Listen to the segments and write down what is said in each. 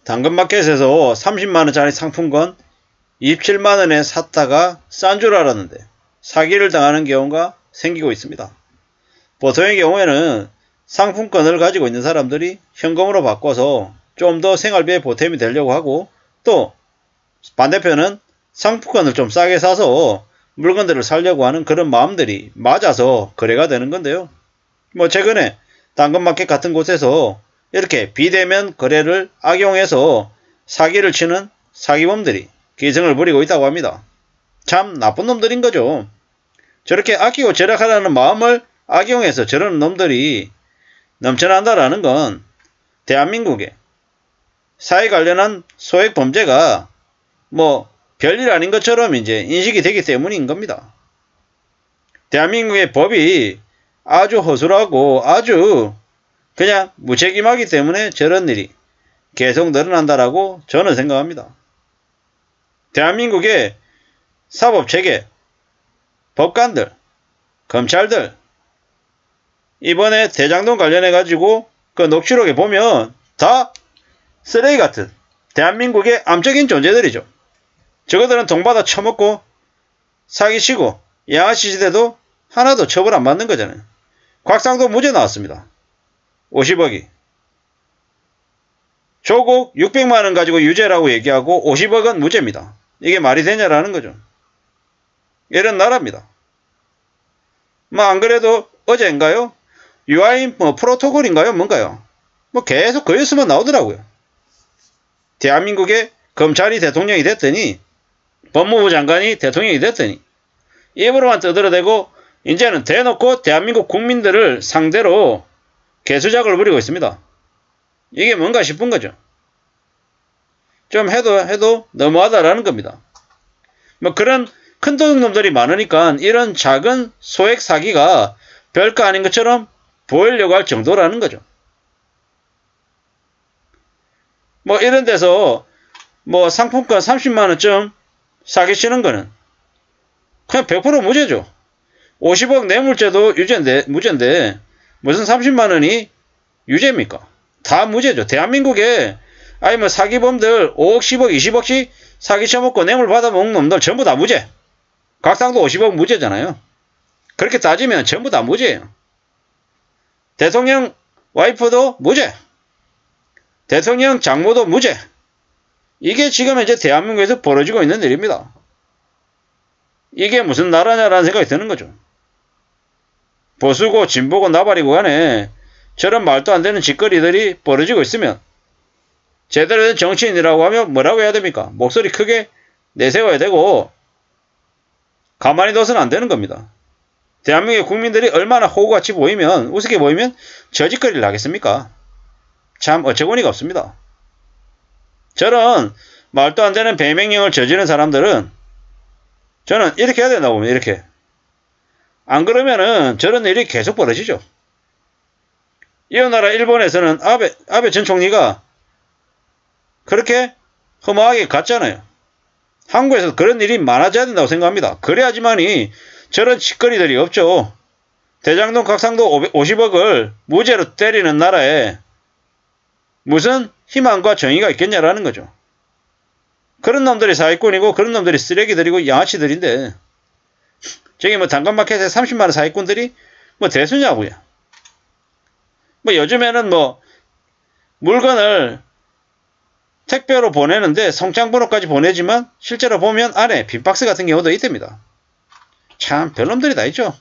당근마켓에서 30만원짜리 상품권 27만원에 샀다가 싼 줄 알았는데 사기를 당하는 경우가 생기고 있습니다. 보통의 경우에는 상품권을 가지고 있는 사람들이 현금으로 바꿔서 좀 더 생활비에 보탬이 되려고 하고, 또 반대편은 상품권을 좀 싸게 사서 물건들을 사려고 하는 그런 마음들이 맞아서 거래가 되는 건데요. 최근에 당근마켓 같은 곳에서 이렇게 비대면 거래를 악용해서 사기를 치는 사기범들이 기승을 부리고 있다고 합니다. 참 나쁜 놈들인 거죠. 저렇게 아끼고 절약하라는 마음을 악용해서 저런 놈들이 넘쳐난다라는 건 대한민국에 사회 관련한 소액 범죄가 별일 아닌 것처럼 이제 인식이 되기 때문인 겁니다. 대한민국의 법이 아주 허술하고 아주 그냥 무책임하기 때문에 저런 일이 계속 늘어난다라고 저는 생각합니다. 대한민국의 사법체계, 법관들, 검찰들, 이번에 대장동 관련해 가지고 그 녹취록에 보면 다 쓰레기 같은 대한민국의 암적인 존재들이죠. 저거들은 돈 받아 처먹고 사기치고 양아치 시대도 하나도 처벌 안 받는 거잖아요. 곽상도 무죄 나왔습니다. 50억이. 조국 600만원 가지고 유죄라고 얘기하고 50억은 무죄입니다. 이게 말이 되냐라는 거죠. 이런 나라입니다. 안 그래도 어제인가요? 유아인 프로토콜인가요? 뭔가요? 계속 그 뉴스만 나오더라고요. 대한민국의 검찰이 대통령이 됐더니, 법무부 장관이 대통령이 됐더니 입으로만 떠들어대고 이제는 대놓고 대한민국 국민들을 상대로 개수작을 부리고 있습니다. 이게 뭔가 싶은 거죠. 좀 해도 너무하다라는 겁니다. 그런 큰 도둑놈들이 많으니까 이런 작은 소액 사기가 별거 아닌 것처럼 보이려고 할 정도라는 거죠. 이런 데서 상품권 30만원쯤 사기치는 거는 그냥 100% 무죄죠. 50억 뇌물죄도 무죄인데 무슨 30만원이 유죄입니까? 다 무죄죠. 대한민국에 사기범들 5억, 10억, 20억씩 사기 쳐먹고 뇌물 받아먹는 놈들 전부 다 무죄. 곽상도 50억 무죄잖아요. 그렇게 따지면 전부 다 무죄예요. 대통령 와이프도 무죄. 대통령 장모도 무죄. 이게 지금 이제 대한민국에서 벌어지고 있는 일입니다. 이게 무슨 나라냐라는 생각이 드는 거죠. 보수고 진보고 나발이고 간에 저런 말도 안 되는 짓거리들이 벌어지고 있으면 제대로 된 정치인이라고 하면 뭐라고 해야 됩니까? 목소리 크게 내세워야 되고 가만히 둬서는 안 되는 겁니다. 대한민국의 국민들이 얼마나 호구같이 보이면, 우습게 보이면 저 짓거리를 하겠습니까? 참 어처구니가 없습니다. 저런 말도 안 되는 배명령을 저지른 사람들은 저는 이렇게 해야 된다고 봅니다. 이렇게. 안 그러면은 저런 일이 계속 벌어지죠. 이웃나라 일본에서는 아베 전 총리가 그렇게 허무하게 갔잖아요. 한국에서 그런 일이 많아져야 된다고 생각합니다. 그래야지만이 저런 짓거리들이 없죠. 대장동 곽상도 50억을 무죄로 때리는 나라에 무슨 희망과 정의가 있겠냐라는 거죠. 그런 놈들이 사기꾼이고 그런 놈들이 쓰레기들이고 양아치들인데 저기 당근마켓에 30만원 사기꾼들이 대수냐고요. 요즘에는 물건을 택배로 보내는데 성장번호까지 보내지만 실제로 보면 안에 빈박스 같은 경우도 있답니다. 참 별놈들이 다 있죠.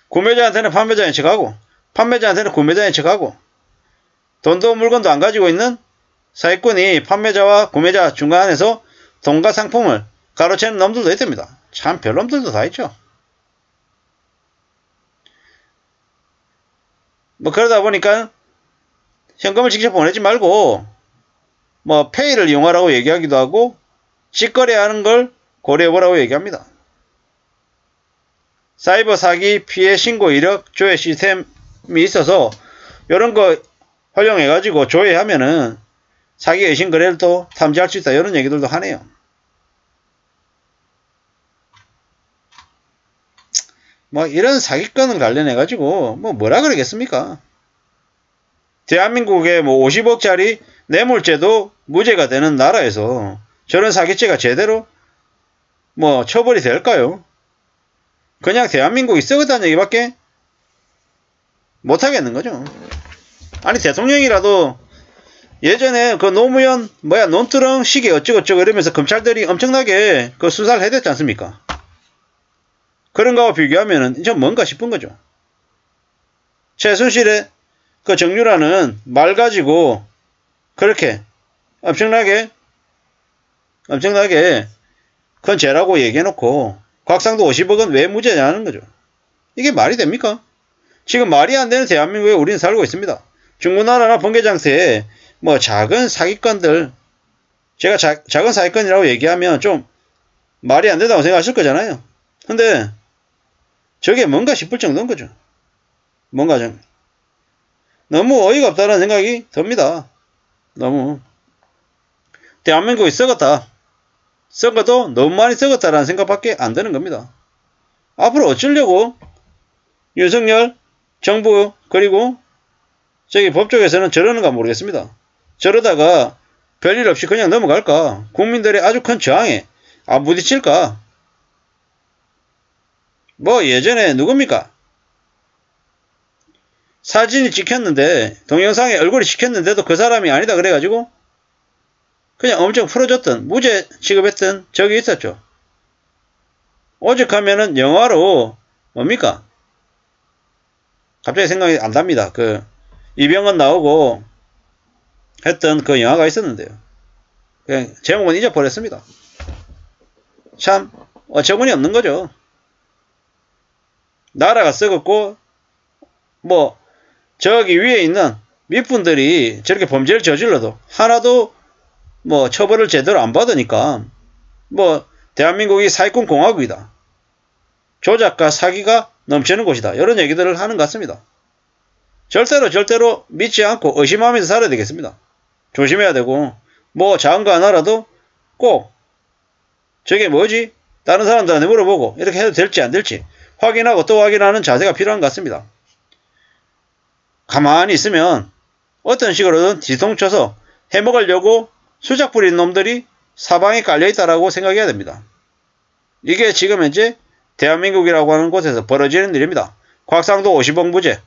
구매자한테는 판매자인 척하고 판매자한테는 구매자인 척하고 돈도 물건도 안 가지고 있는 사기꾼이 판매자와 구매자 중간에서 돈과 상품을 가로채는 놈들도 있답니다. 참 별놈들도 다 있죠. 그러다 보니까 현금을 직접 보내지 말고 페이를 이용하라고 얘기하기도 하고 직거래하는 걸 고려해보라고 얘기합니다. 사이버 사기 피해 신고 이력 조회 시스템이 있어서 이런 거 활용해가지고 조회하면은 사기 의심 거래를 또 탐지할 수 있다. 이런 얘기들도 하네요. 이런 사기건을 관련해가지고 뭐라 그러겠습니까? 대한민국의 뭐 50억짜리 뇌물죄도 무죄가 되는 나라에서 저런 사기죄가 제대로 뭐 처벌이 될까요? 그냥 대한민국이 썩었다는 얘기밖에 못하겠는 거죠. 아니 대통령이라도 예전에 그 노무현 논두렁 시계 어쩌고저쩌고 이러면서 검찰들이 엄청나게 그 수사를 해댔지 않습니까? 그런 거와 비교하면은 좀 뭔가 싶은 거죠. 최순실의 그 정유라는 말 가지고 그렇게 엄청나게 그건 죄라고 얘기해놓고 곽상도 50억은 왜 무죄냐는 거죠. 이게 말이 됩니까? 지금 말이 안 되는 대한민국에 우리는 살고 있습니다. 중고나라나 번개장터에 뭐 작은 사기건들, 제가 작은 사기건이라고 얘기하면 좀 말이 안 된다고 생각하실 거잖아요. 근데 저게 뭔가 싶을 정도인 거죠. 뭔가 좀 너무 어이가 없다는 생각이 듭니다. 너무 대한민국이 썩었다. 썩어도 너무 많이 썩었다라는 생각밖에 안 드는 겁니다. 앞으로 어쩌려고 윤석열 정부 그리고 저기 법조계에서는 저러는가 모르겠습니다. 저러다가 별일 없이 그냥 넘어갈까? 국민들의 아주 큰 저항에 부딪힐까? 뭐 예전에 누굽니까? 사진이 찍혔는데 동영상에 얼굴이 찍혔는데도 그 사람이 아니다 그래가지고 그냥 엄청 풀어줬던 무죄 취급했던 적이 있었죠. 오죽하면은 영화로 뭡니까? 갑자기 생각이 안 납니다. 그 이병헌 나오고 했던 그 영화가 있었는데요. 그냥 제목은 잊어버렸습니다. 참 어처구니 없는 거죠. 나라가 썩었고 뭐 저기 위에 있는 윗분들이 저렇게 범죄를 저질러도 하나도 뭐 처벌을 제대로 안 받으니까 뭐 대한민국이 사기꾼 공화국이다. 조작과 사기가 넘치는 곳이다. 이런 얘기들을 하는 것 같습니다. 절대로 믿지 않고 의심하면서 살아야 되겠습니다. 조심해야 되고 뭐 작은 거 하나라도 꼭 저게 뭐지? 다른 사람들한테 물어보고 이렇게 해도 될지 안 될지 확인하고 또 확인하는 자세가 필요한 것 같습니다. 가만히 있으면 어떤 식으로든 뒤통쳐서 해먹으려고 수작 부리는 놈들이 사방에 깔려있다라고 생각해야 됩니다. 이게 지금 현재 대한민국이라고 하는 곳에서 벌어지는 일입니다. 곽상도 50억 무죄,